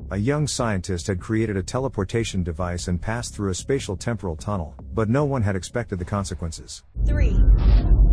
A young scientist had created a teleportation device and passed through a spatial temporal tunnel, but no one had expected the consequences. 3,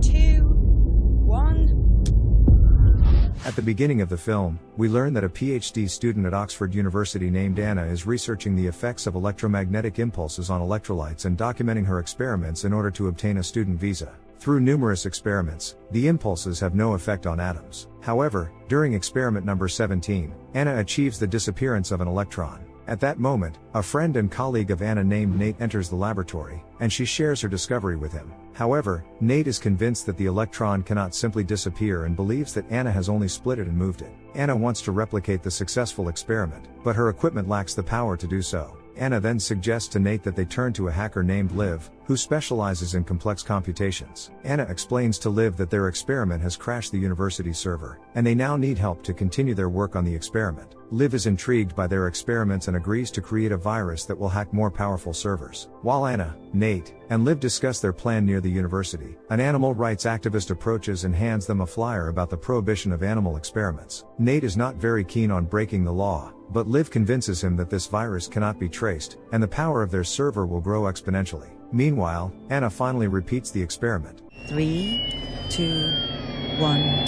2, 1. At the beginning of the film, we learn that a PhD student at Oxford University named Anna is researching the effects of electromagnetic impulses on electrolytes and documenting her experiments in order to obtain a student visa. Through numerous experiments, the impulses have no effect on atoms. However, during experiment number 17, Anna achieves the disappearance of an electron. At that moment, a friend and colleague of Anna named Nate enters the laboratory, and she shares her discovery with him. However, Nate is convinced that the electron cannot simply disappear and believes that Anna has only split it and moved it. Anna wants to replicate the successful experiment, but her equipment lacks the power to do so. Anna then suggests to Nate that they turn to a hacker named Liv, who specializes in complex computations. Anna explains to Liv that their experiment has crashed the university server, and they now need help to continue their work on the experiment. Liv is intrigued by their experiments and agrees to create a virus that will hack more powerful servers. While Anna, Nate, and Liv discuss their plan near the university, an animal rights activist approaches and hands them a flyer about the prohibition of animal experiments. Nate is not very keen on breaking the law, but Liv convinces him that this virus cannot be traced, and the power of their server will grow exponentially. Meanwhile, Anna finally repeats the experiment. 3, 2, 1.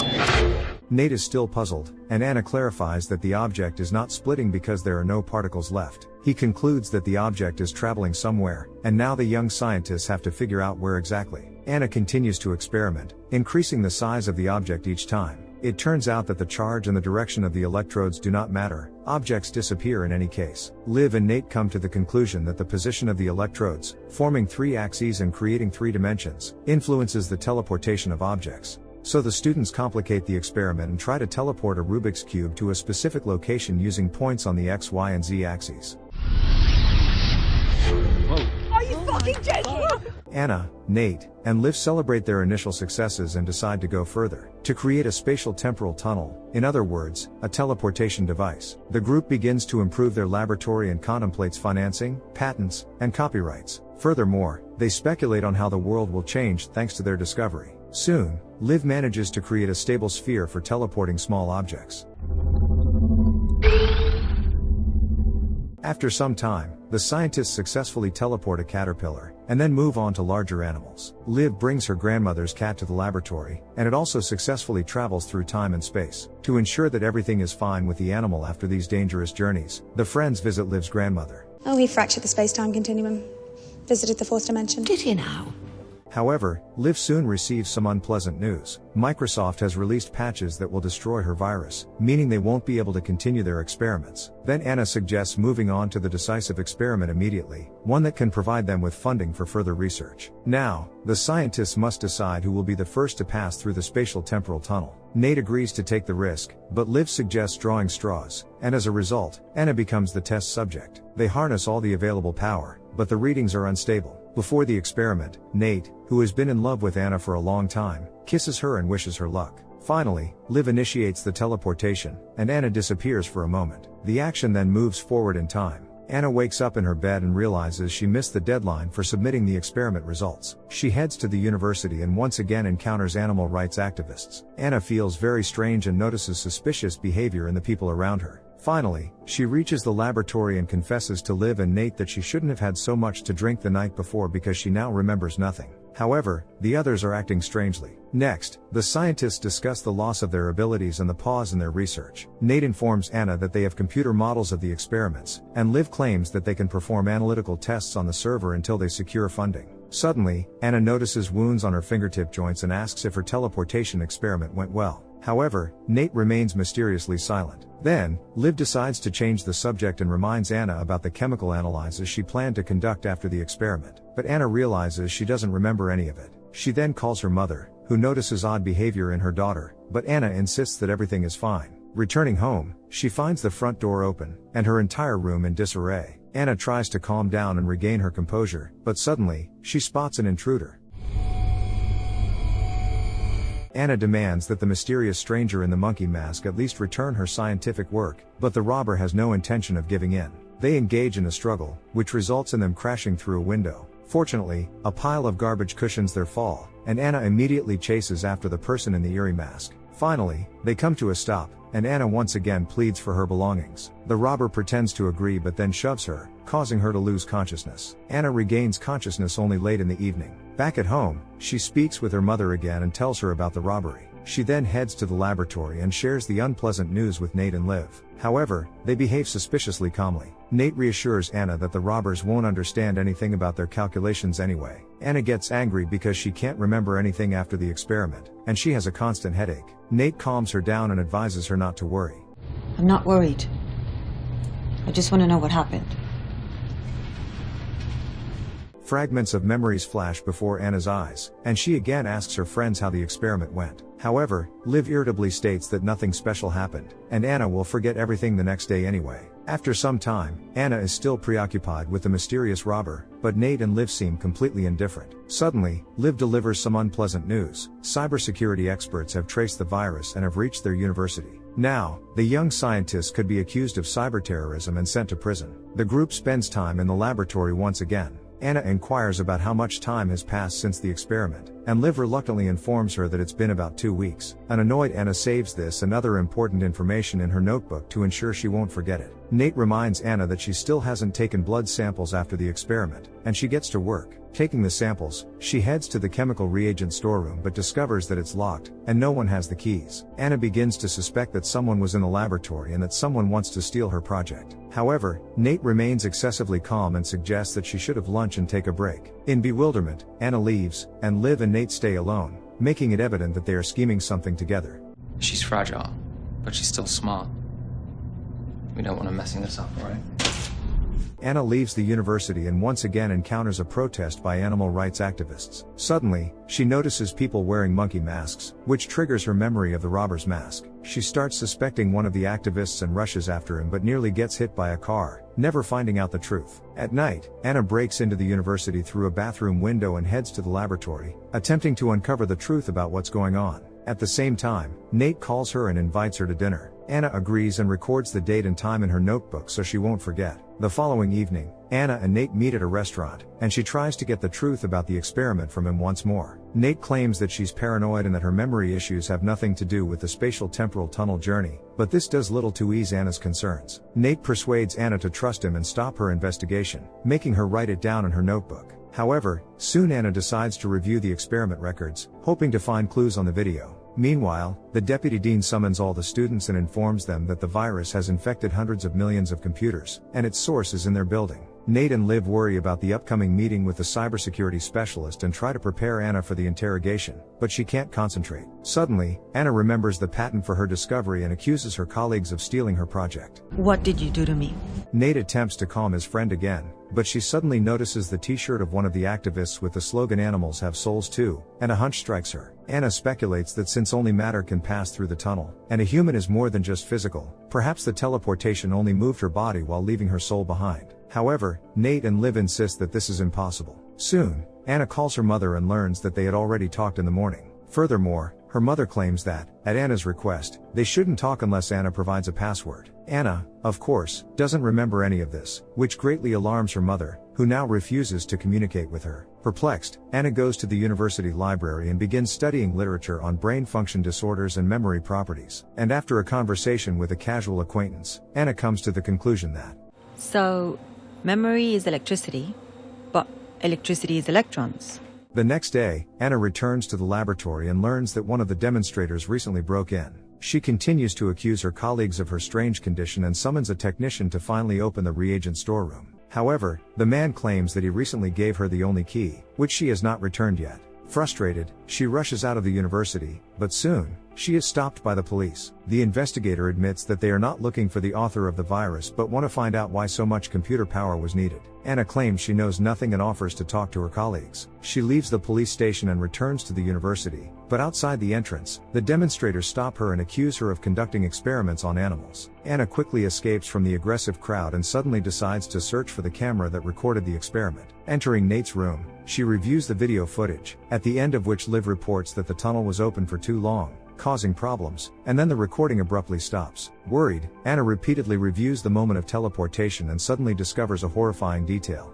Nate is still puzzled, and Anna clarifies that the object is not splitting because there are no particles left. He concludes that the object is traveling somewhere, and now the young scientists have to figure out where exactly. Anna continues to experiment, increasing the size of the object each time. It turns out that the charge and the direction of the electrodes do not matter, objects disappear in any case. Liv and Nate come to the conclusion that the position of the electrodes, forming 3 axes and creating 3 dimensions, influences the teleportation of objects. So the students complicate the experiment and try to teleport a Rubik's Cube to a specific location using points on the X, Y, and Z axes. Whoa. Are you fucking joking? Anna, Nate, and Liv celebrate their initial successes and decide to go further, to create a spatial temporal tunnel, in other words, a teleportation device. The group begins to improve their laboratory and contemplates financing, patents, and copyrights. Furthermore, they speculate on how the world will change thanks to their discovery. Soon, Liv manages to create a stable sphere for teleporting small objects. After some time, the scientists successfully teleport a caterpillar, and then move on to larger animals. Liv brings her grandmother's cat to the laboratory, and it also successfully travels through time and space. To ensure that everything is fine with the animal after these dangerous journeys, the friends visit Liv's grandmother. Oh, he fractured the space-time continuum. Visited the fourth dimension. Did he now? However, Liv soon receives some unpleasant news. Microsoft has released patches that will destroy her virus, meaning they won't be able to continue their experiments. Then Anna suggests moving on to the decisive experiment immediately, one that can provide them with funding for further research. Now, the scientists must decide who will be the first to pass through the spatial temporal tunnel. Nate agrees to take the risk, but Liv suggests drawing straws, and as a result, Anna becomes the test subject. They harness all the available power, but the readings are unstable. Before the experiment, Nate, who has been in love with Anna for a long time, kisses her and wishes her luck. Finally, Liv initiates the teleportation, and Anna disappears for a moment. The action then moves forward in time. Anna wakes up in her bed and realizes she missed the deadline for submitting the experiment results. She heads to the university and once again encounters animal rights activists. Anna feels very strange and notices suspicious behavior in the people around her. Finally, she reaches the laboratory and confesses to Liv and Nate that she shouldn't have had so much to drink the night before because she now remembers nothing. However, the others are acting strangely. Next, the scientists discuss the loss of their abilities and the pause in their research. Nate informs Anna that they have computer models of the experiments, and Liv claims that they can perform analytical tests on the server until they secure funding. Suddenly, Anna notices wounds on her fingertip joints and asks if her teleportation experiment went well. However, Nate remains mysteriously silent. Then, Liv decides to change the subject and reminds Anna about the chemical analyses she planned to conduct after the experiment. But Anna realizes she doesn't remember any of it. She then calls her mother, who notices odd behavior in her daughter, but Anna insists that everything is fine. Returning home, she finds the front door open, and her entire room in disarray. Anna tries to calm down and regain her composure, but suddenly, she spots an intruder. Anna demands that the mysterious stranger in the monkey mask at least return her scientific work, but the robber has no intention of giving in. They engage in a struggle, which results in them crashing through a window. Fortunately, a pile of garbage cushions their fall, and Anna immediately chases after the person in the eerie mask. Finally, they come to a stop, and Anna once again pleads for her belongings. The robber pretends to agree but then shoves her, causing her to lose consciousness. Anna regains consciousness only late in the evening. Back at home, she speaks with her mother again and tells her about the robbery. She then heads to the laboratory and shares the unpleasant news with Nate and Liv. However, they behave suspiciously calmly. Nate reassures Anna that the robbers won't understand anything about their calculations anyway. Anna gets angry because she can't remember anything after the experiment, and she has a constant headache. Nate calms her down and advises her not to worry. I'm not worried. I just want to know what happened. Fragments of memories flash before Anna's eyes, and she again asks her friends how the experiment went. However, Liv irritably states that nothing special happened, and Anna will forget everything the next day anyway. After some time, Anna is still preoccupied with the mysterious robber, but Nate and Liv seem completely indifferent. Suddenly, Liv delivers some unpleasant news. Cybersecurity experts have traced the virus and have reached their university. Now, the young scientists could be accused of cyberterrorism and sent to prison. The group spends time in the laboratory once again. Anna inquires about how much time has passed since the experiment, and Liv reluctantly informs her that it's been about 2 weeks. An annoyed Anna saves this and other important information in her notebook to ensure she won't forget it. Nate reminds Anna that she still hasn't taken blood samples after the experiment, and she gets to work. Taking the samples, she heads to the chemical reagent storeroom but discovers that it's locked, and no one has the keys. Anna begins to suspect that someone was in the laboratory and that someone wants to steal her project. However, Nate remains excessively calm and suggests that she should have lunch and take a break. In bewilderment, Anna leaves, and Liv and Nate stay alone, making it evident that they are scheming something together. She's fragile, but she's still smart. We don't want her messing this up, alright? Anna leaves the university and once again encounters a protest by animal rights activists. Suddenly, she notices people wearing monkey masks, which triggers her memory of the robber's mask. She starts suspecting one of the activists and rushes after him but nearly gets hit by a car, never finding out the truth. At night, Anna breaks into the university through a bathroom window and heads to the laboratory, attempting to uncover the truth about what's going on. At the same time, Nate calls her and invites her to dinner. Anna agrees and records the date and time in her notebook so she won't forget. The following evening, Anna and Nate meet at a restaurant, and she tries to get the truth about the experiment from him once more. Nate claims that she's paranoid and that her memory issues have nothing to do with the spatial temporal tunnel journey, but this does little to ease Anna's concerns. Nate persuades Anna to trust him and stop her investigation, making her write it down in her notebook. However, soon Anna decides to review the experiment records, hoping to find clues on the video. Meanwhile, the deputy dean summons all the students and informs them that the virus has infected hundreds of millions of computers, and its source is in their building. Nate and Liv worry about the upcoming meeting with the cybersecurity specialist and try to prepare Anna for the interrogation, but she can't concentrate. Suddenly, Anna remembers the patent for her discovery and accuses her colleagues of stealing her project. What did you do to me? Nate attempts to calm his friend again, but she suddenly notices the t-shirt of one of the activists with the slogan "Animals have souls too," and a hunch strikes her. Anna speculates that since only matter can pass through the tunnel, and a human is more than just physical, perhaps the teleportation only moved her body while leaving her soul behind. However, Nate and Liv insist that this is impossible. Soon, Anna calls her mother and learns that they had already talked in the morning. Furthermore, her mother claims that, at Anna's request, they shouldn't talk unless Anna provides a password. Anna, of course, doesn't remember any of this, which greatly alarms her mother, who now refuses to communicate with her. Perplexed, Anna goes to the university library and begins studying literature on brain function disorders and memory properties. And after a conversation with a casual acquaintance, Anna comes to the conclusion that So, memory is electricity, but electricity is electrons. The next day, Anna returns to the laboratory and learns that one of the demonstrators recently broke in. She continues to accuse her colleagues of her strange condition and summons a technician to finally open the reagent storeroom. However, the man claims that he recently gave her the only key, which she has not returned yet. Frustrated, she rushes out of the university, but soon, she is stopped by the police. The investigator admits that they are not looking for the author of the virus but want to find out why so much computer power was needed. Anna claims she knows nothing and offers to talk to her colleagues. She leaves the police station and returns to the university, but outside the entrance, the demonstrators stop her and accuse her of conducting experiments on animals. Anna quickly escapes from the aggressive crowd and suddenly decides to search for the camera that recorded the experiment. Entering Nate's room, she reviews the video footage, at the end of which Liv reports that the tunnel was open for too long, causing problems, and then the recording abruptly stops. Worried, Anna repeatedly reviews the moment of teleportation and suddenly discovers a horrifying detail.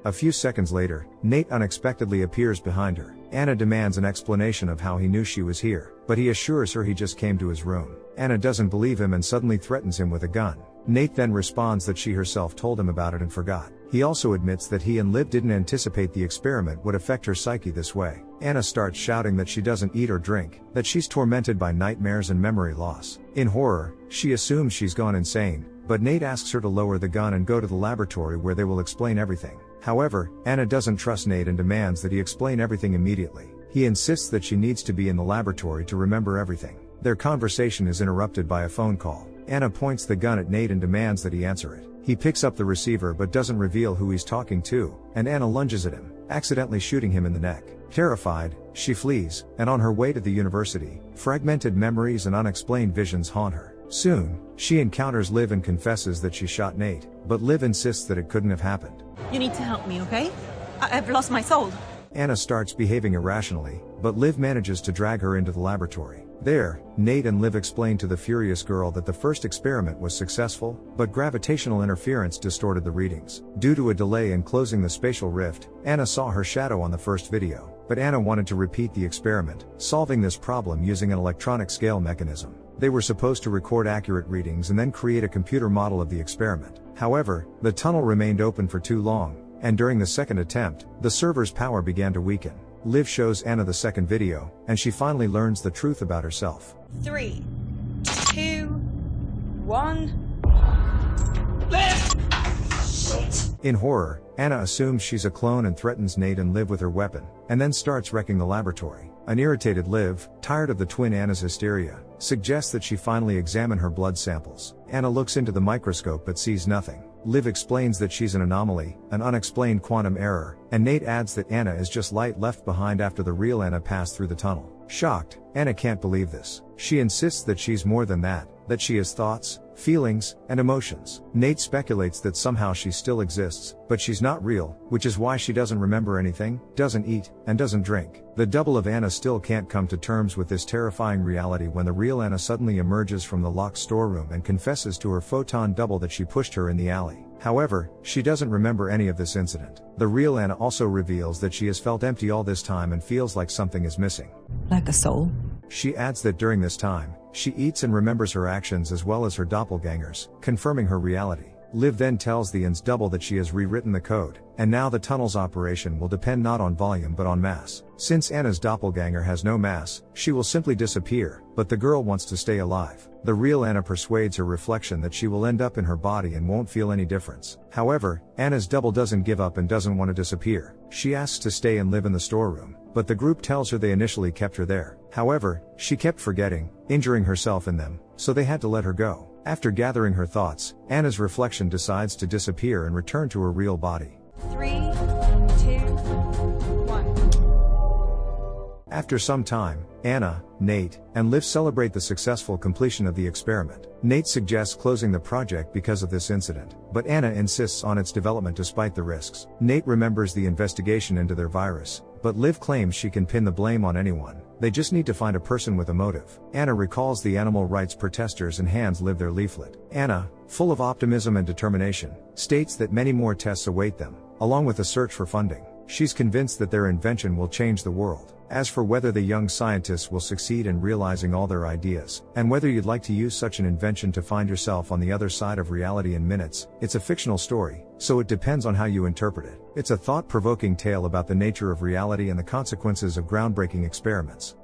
A few seconds later, Nate unexpectedly appears behind her. Anna demands an explanation of how he knew she was here, but he assures her he just came to his room. Anna doesn't believe him and suddenly threatens him with a gun. Nate then responds that she herself told him about it and forgot. He also admits that he and Liv didn't anticipate the experiment would affect her psyche this way. Anna starts shouting that she doesn't eat or drink, that she's tormented by nightmares and memory loss. In horror, she assumes she's gone insane, but Nate asks her to lower the gun and go to the laboratory where they will explain everything. However, Anna doesn't trust Nate and demands that he explain everything immediately. He insists that she needs to be in the laboratory to remember everything. Their conversation is interrupted by a phone call. Anna points the gun at Nate and demands that he answer it. He picks up the receiver but doesn't reveal who he's talking to, and Anna lunges at him, accidentally shooting him in the neck. Terrified, she flees, and on her way to the university, fragmented memories and unexplained visions haunt her. Soon, she encounters Liv and confesses that she shot Nate, but Liv insists that it couldn't have happened. You need to help me, okay? I've lost my soul. Anna starts behaving irrationally, but Liv manages to drag her into the laboratory. There, Nate and Liv explain to the furious girl that the first experiment was successful, but gravitational interference distorted the readings. Due to a delay in closing the spatial rift, Anna saw her shadow on the first video, but Anna wanted to repeat the experiment, solving this problem using an electronic scale mechanism. They were supposed to record accurate readings and then create a computer model of the experiment. However, the tunnel remained open for too long, and during the second attempt, the server's power began to weaken. Liv shows Anna the second video, and she finally learns the truth about herself. 3, 2, 1. Shit. In horror, Anna assumes she's a clone and threatens Nate and Liv with her weapon, and then starts wrecking the laboratory. An irritated Liv, tired of the twin Anna's hysteria, suggests that she finally examine her blood samples. Anna looks into the microscope but sees nothing. Liv explains that she's an anomaly, an unexplained quantum error, and Nate adds that Anna is just light left behind after the real Anna passed through the tunnel. Shocked, Anna can't believe this. She insists that she's more than that she has thoughts, feelings, and emotions. Nate speculates that somehow she still exists, but she's not real, which is why she doesn't remember anything, doesn't eat, and doesn't drink. The double of Anna still can't come to terms with this terrifying reality when the real Anna suddenly emerges from the locked storeroom and confesses to her photon double that she pushed her in the alley. However, she doesn't remember any of this incident. The real Anna also reveals that she has felt empty all this time and feels like something is missing. Like a soul. She adds that during this time, she eats and remembers her actions as well as her doppelgangers, confirming her reality. Liv then tells the An's double that she has rewritten the code, and now the tunnel's operation will depend not on volume but on mass. Since Anna's doppelganger has no mass, she will simply disappear, but the girl wants to stay alive. The real Anna persuades her reflection that she will end up in her body and won't feel any difference. However, Anna's double doesn't give up and doesn't want to disappear. She asks to stay and live in the storeroom, but the group tells her they initially kept her there. However, she kept forgetting, injuring herself in them, so they had to let her go. After gathering her thoughts, Anna's reflection decides to disappear and return to her real body. 3, 2, 1. After some time, Anna, Nate, and Liv celebrate the successful completion of the experiment. Nate suggests closing the project because of this incident, but Anna insists on its development despite the risks. Nate remembers the investigation into their virus, but Liv claims she can pin the blame on anyone. They just need to find a person with a motive. Anna recalls the animal rights protesters and hands Liv their leaflet. Anna, full of optimism and determination, states that many more tests await them, along with a search for funding. She's convinced that their invention will change the world. As for whether the young scientists will succeed in realizing all their ideas, and whether you'd like to use such an invention to find yourself on the other side of reality in minutes, it's a fictional story, so it depends on how you interpret it. It's a thought-provoking tale about the nature of reality and the consequences of groundbreaking experiments.